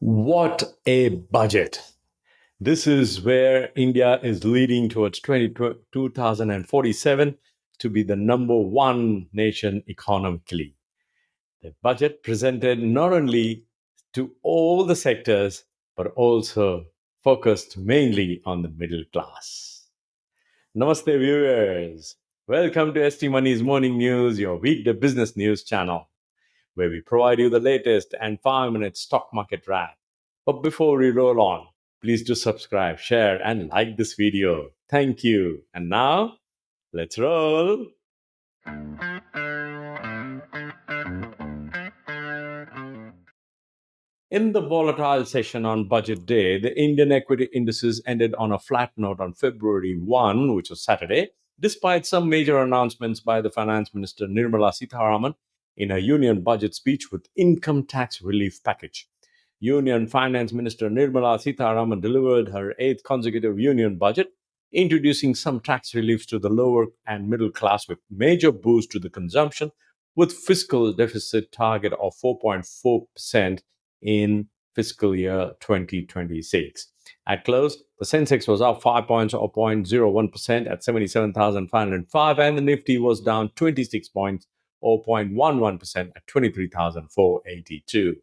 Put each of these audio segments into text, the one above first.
What a budget. This is where India is leading towards 2047 to be the number one nation economically. The budget presented not only to all the sectors, but also focused mainly on the middle class. Namaste, viewers. Welcome to ST Money's Morning News, your weekday business news channel, where we provide you the latest and 5 minute stock market wrap. But before we roll on, please do subscribe, share, and like this video. Thank you. And now, let's roll. In the volatile session on budget day, the Indian equity indices ended on a flat note on February 1, which was Saturday, despite some major announcements by the Finance Minister Nirmala Sitharaman in a union budget speech with income tax relief package. Union Finance Minister Nirmala Sitharaman delivered her eighth consecutive union budget, introducing some tax reliefs to the lower and middle class with major boost to the consumption, with fiscal deficit target of 4.4% in fiscal year 2026. At close, the Sensex was up 5 points or 0.01% at 77,505, and the Nifty was down 26 points or 0.11% at 23,482.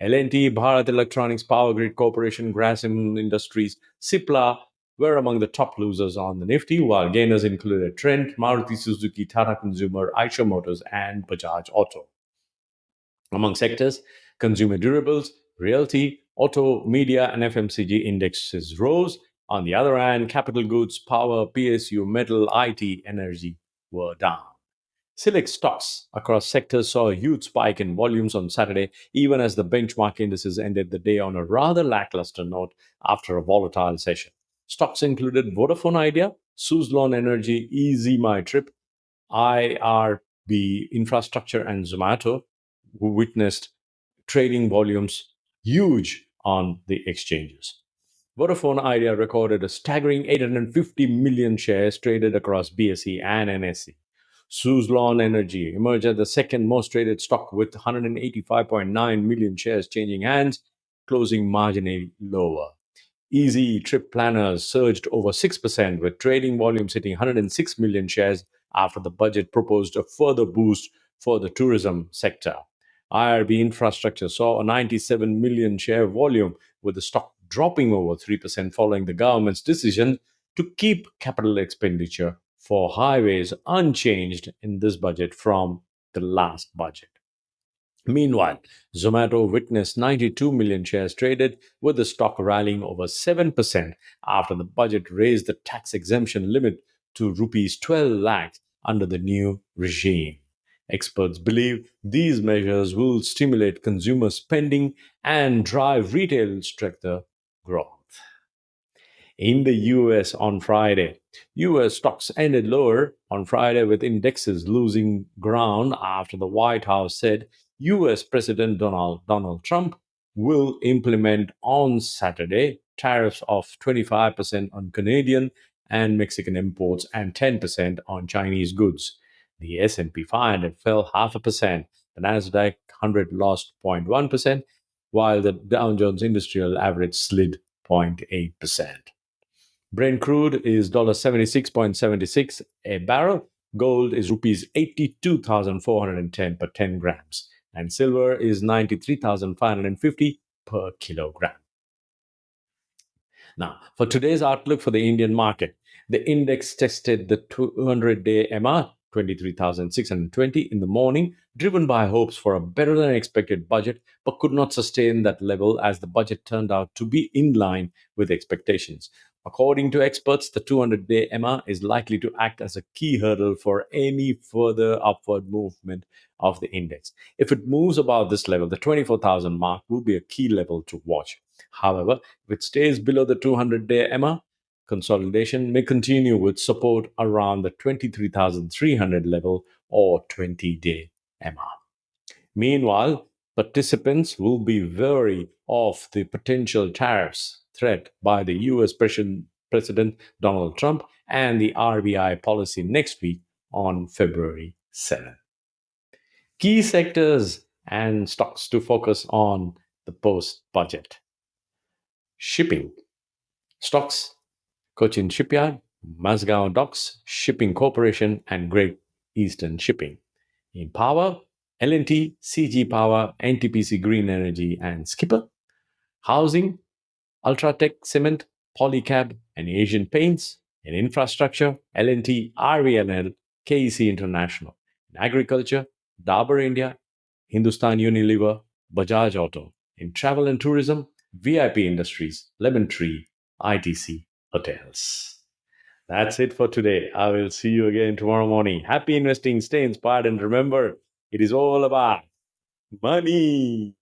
L&T, Bharat Electronics, Power Grid Corporation, Grasim Industries, Cipla were among the top losers on the Nifty, while gainers included Trent, Maruti Suzuki, Tata Consumer, Eicher Motors, and Bajaj Auto. Among sectors, consumer durables, realty, auto, media, and FMCG indexes rose. On the other hand, capital goods, power, PSU, metal, IT, energy were down. Select stocks across sectors saw a huge spike in volumes on Saturday, even as the benchmark indices ended the day on a rather lackluster note after a volatile session. Stocks included Vodafone Idea, Suzlon Energy, Easy My Trip, IRB Infrastructure, and Zomato, who witnessed trading volumes huge on the exchanges. Vodafone Idea recorded a staggering 850 million shares traded across BSE and NSE. Suzlon Energy emerged as the second most traded stock with 185.9 million shares changing hands, closing marginally lower. Easy Trip Planners surged over 6%, with trading volumes hitting 106 million shares after the budget proposed a further boost for the tourism sector. IRB Infrastructure saw a 97 million share volume, with the stock dropping over 3% following the government's decision to keep capital expenditure for highways unchanged in this budget from the last budget. Meanwhile, Zomato witnessed 92 million shares traded, with the stock rallying over 7% after the budget raised the tax exemption limit to rupees 12 lakhs under the new regime. Experts believe these measures will stimulate consumer spending and drive retail sector growth. In the US on Friday, US stocks ended lower on Friday, with indexes losing ground after the White House said US President Donald Trump will implement on Saturday tariffs of 25% on Canadian and Mexican imports and 10% on Chinese goods. The S&P 500 fell 0.5%, the Nasdaq 100 lost 0.1%, while the Dow Jones Industrial Average slid 0.8%. Brent crude is $76.76 a barrel. Gold is rupees 82,410 per 10 grams. And silver is 93,550 per kilogram. Now, for today's outlook for the Indian market, the index tested the 200-day MR 23,620 in the morning, driven by hopes for a better than expected budget, but could not sustain that level as the budget turned out to be in line with expectations. According to experts, the 200-day MR is likely to act as a key hurdle for any further upward movement of the index. If it moves above this level, the 24,000 mark will be a key level to watch. However, if it stays below the 200-day MR, consolidation may continue with support around the 23,300 level or 20-day MR. Meanwhile, participants will be wary of the potential tariffs threat by the US President Donald Trump and the RBI policy next week on February 7th. Key sectors and stocks to focus on the post budget. Shipping stocks, Cochin Shipyard, Mazgaon Docks Shipping Corporation, and Great Eastern Shipping. In power, L&T, CG Power, NTPC Green Energy, and Skipper. Housing, Ultratech Cement, Polycab, and Asian Paints. In infrastructure, L&T, RVNL, KEC International. In agriculture, Dabur India, Hindustan Unilever, Bajaj Auto. In travel and tourism, VIP Industries, Lemon Tree, ITC Hotels. That's it for today. I will see you again tomorrow morning. Happy investing, stay inspired, and remember, it is all about money.